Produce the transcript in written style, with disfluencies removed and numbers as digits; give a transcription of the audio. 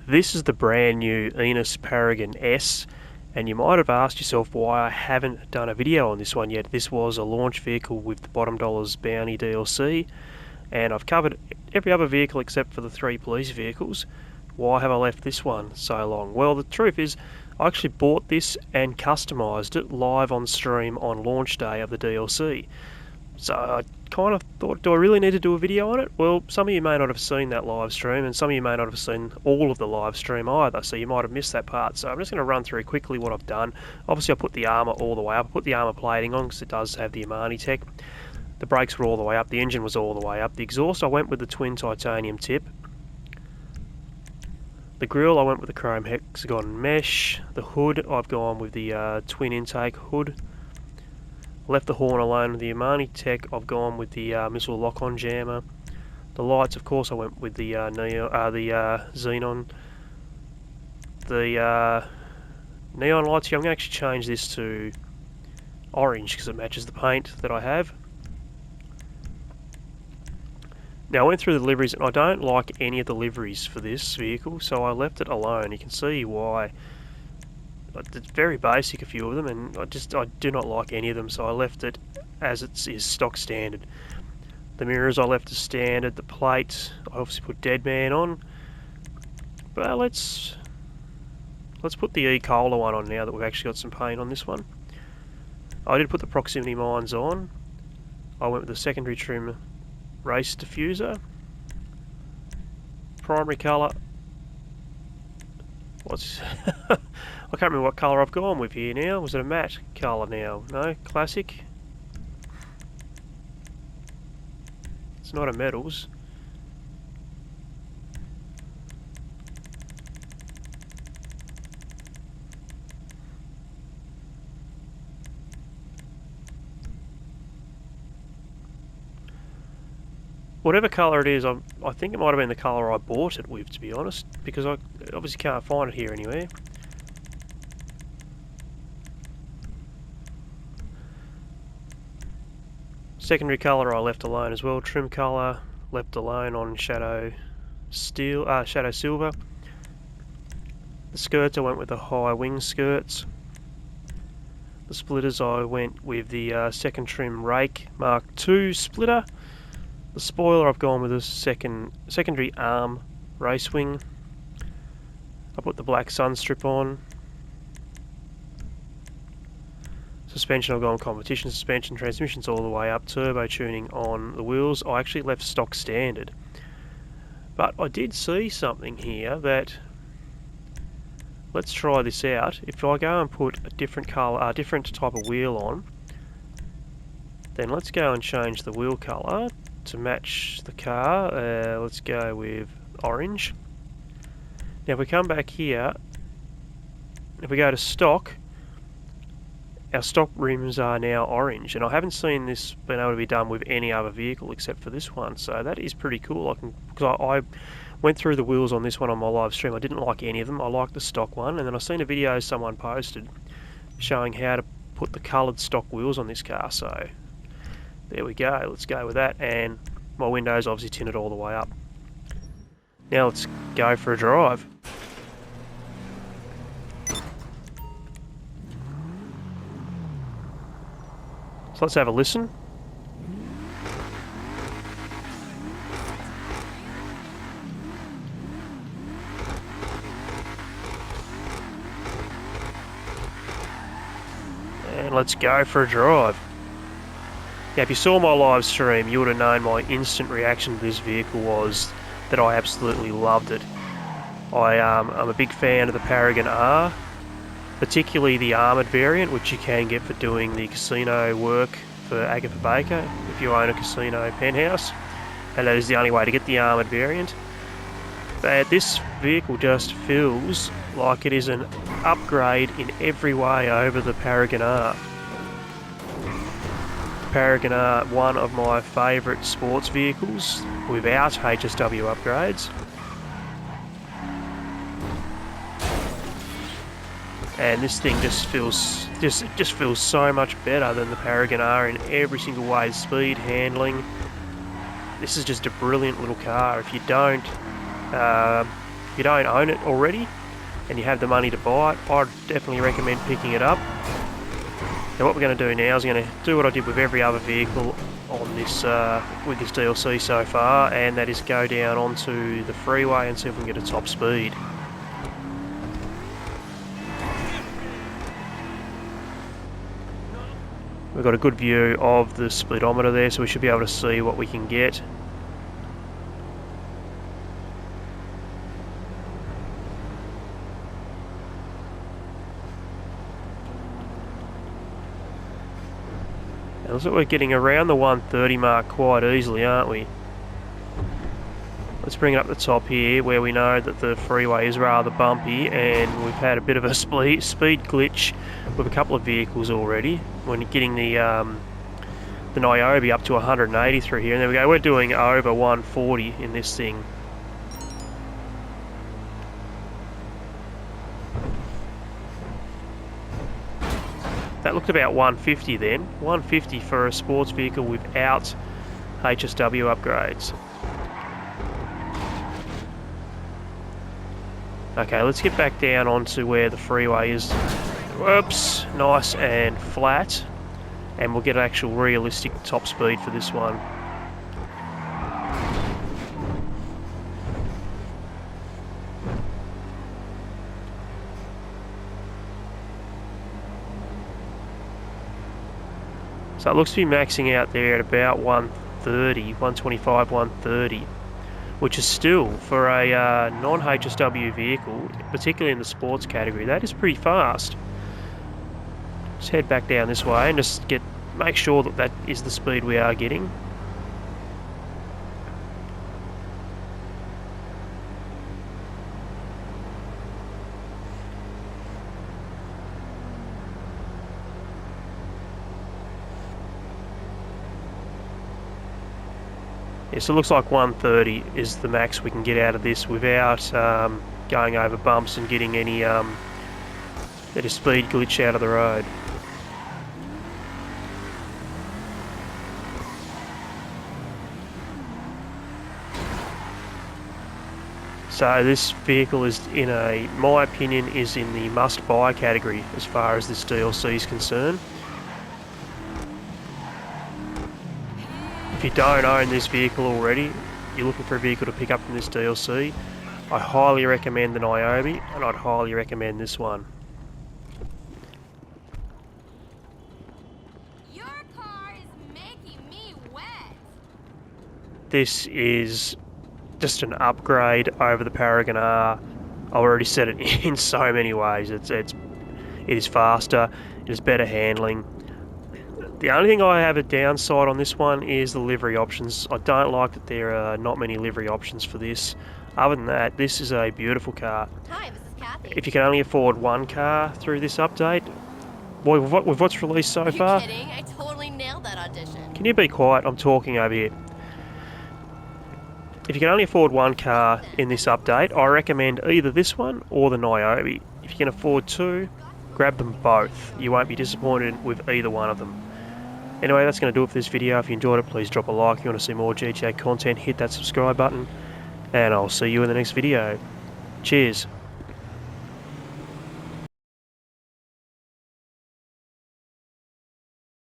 This is the brand new Enus Paragon S, and you might have asked yourself why I haven't done a video on this one yet. This was a launch vehicle with the Bottom Dollars Bounty DLC, and I've covered every other vehicle except for the 3 police vehicles. Why have I left this one so long? Well, the truth is, I actually bought this and customised it live on stream on launch day of the DLC. So I kind of thought, do I really need to do a video on it? Well, some of you may not have seen that live stream, and some of you may not have seen all of the live stream either, so you might have missed that part. So I'm just going to run through quickly what I've done. Obviously I put the armour all the way up. I put the armour plating on because it does have the Amani tech. The brakes were all the way up, the engine was all the way up. The exhaust I went with the twin titanium tip. The grille I went with the chrome hexagon mesh. The hood I've gone with the twin intake hood. Left the horn alone with the Amani tech. I've gone with the missile lock-on jammer. The lights, of course, I went with the xenon. The neon lights here, I'm going to actually change this to orange because it matches the paint that I have. Now, I went through the liveries and I don't like any of the liveries for this vehicle, so I left it alone. You can see why. It's very basic, a few of them, and I do not like any of them, so I left it as it is stock standard. The mirrors I left as standard. The plate I obviously put Deadman on. But let's put the E-Cola one on now that we've actually got some paint on this one. I did put the proximity mines on. I went with the secondary trim race diffuser. Primary colour. I can't remember what colour I've gone with here now. Was it a matte colour now? No? Classic? It's not a metals. Whatever colour it is, I think it might have been the colour I bought it with, to be honest, because I obviously can't find it here anywhere. Secondary colour I left alone as well. Trim colour left alone on shadow silver. The skirts I went with the high wing skirts. The splitters I went with the second trim rake Mark II splitter. The spoiler I've gone with a secondary arm race wing. I put the black sunstrip on. Suspension I've gone competition suspension, transmissions all the way up, turbo tuning on the wheels. I actually left stock standard. But I did see something here that, let's try this out. If I go and put a different colour, different type of wheel on, then let's go and change the wheel colour to match the car. Let's go with orange. Now if we come back here, if we go to stock, our stock rims are now orange, and I haven't seen this been able to be done with any other vehicle except for this one, so that is pretty cool. Because I went through the wheels on this one on my live stream. I didn't like any of them. I liked the stock one, and then I seen a video someone posted showing how to put the coloured stock wheels on this car, so there we go. Let's go with that, and my windows obviously tinted all the way up. Now let's go for a drive. So let's have a listen. And let's go for a drive. Now if you saw my live stream, you would have known my instant reaction to this vehicle was that I absolutely loved it. I'm a big fan of the Paragon R. Particularly the armoured variant, which you can get for doing the casino work for Agatha Baker if you own a casino penthouse, and that is the only way to get the armoured variant. But this vehicle just feels like it is an upgrade in every way over the Paragon R. Paragon R, one of my favourite sports vehicles without HSW upgrades. And this thing just feels so much better than the Paragon R in every single way. Speed, handling. This is just a brilliant little car. If you don't you don't own it already and you have the money to buy it, I'd definitely recommend picking it up. Now what we're going to do now is going to do what I did with every other vehicle on this with this DLC so far, and that is go down onto the freeway and see if we can get a top speed. We've got a good view of the speedometer there, so we should be able to see what we can get. It looks like we're getting around the 130 mark quite easily, aren't we? Let's bring it up the top here, where we know that the freeway is rather bumpy, and we've had a bit of a speed glitch with a couple of vehicles already. When getting the Niobe up to 180 through here, and there we go. We're doing over 140 in this thing. That looked about 150 then. 150 for a sports vehicle without HSW upgrades. Okay, let's get back down onto where the freeway is. Whoops, nice and flat. And we'll get an actual realistic top speed for this one. So it looks to be maxing out there at about 130, 125, 130. Which is still, for a non-HSW vehicle, particularly in the sports category, that is pretty fast. Just head back down this way and just make sure that that is the speed we are getting. Yeah, so it looks like 130 is the max we can get out of this without going over bumps and getting any speed glitch out of the road. So this vehicle is my opinion, is in the must-buy category as far as this DLC is concerned. If you don't own this vehicle already, you're looking for a vehicle to pick up from this DLC, I highly recommend the Niobe, and I'd highly recommend this one. Your car is making me wet. This is just an upgrade over the Paragon R. I've already said it in so many ways. It is faster, it is better handling. The only thing I have a downside on this one is the livery options. I don't like that there are not many livery options for this. Other than that, this is a beautiful car. Hi, this is Kathy. If you can only afford one car through this update, boy, with what's released so far... Are you kidding? I totally nailed that audition. Can you be quiet? I'm talking over here. If you can only afford one car in this update, I recommend either this one or the Niobe. If you can afford two, grab them both. You won't be disappointed with either one of them. Anyway, that's going to do it for this video. If you enjoyed it, please drop a like. If you want to see more GTA content, hit that subscribe button. And I'll see you in the next video. Cheers.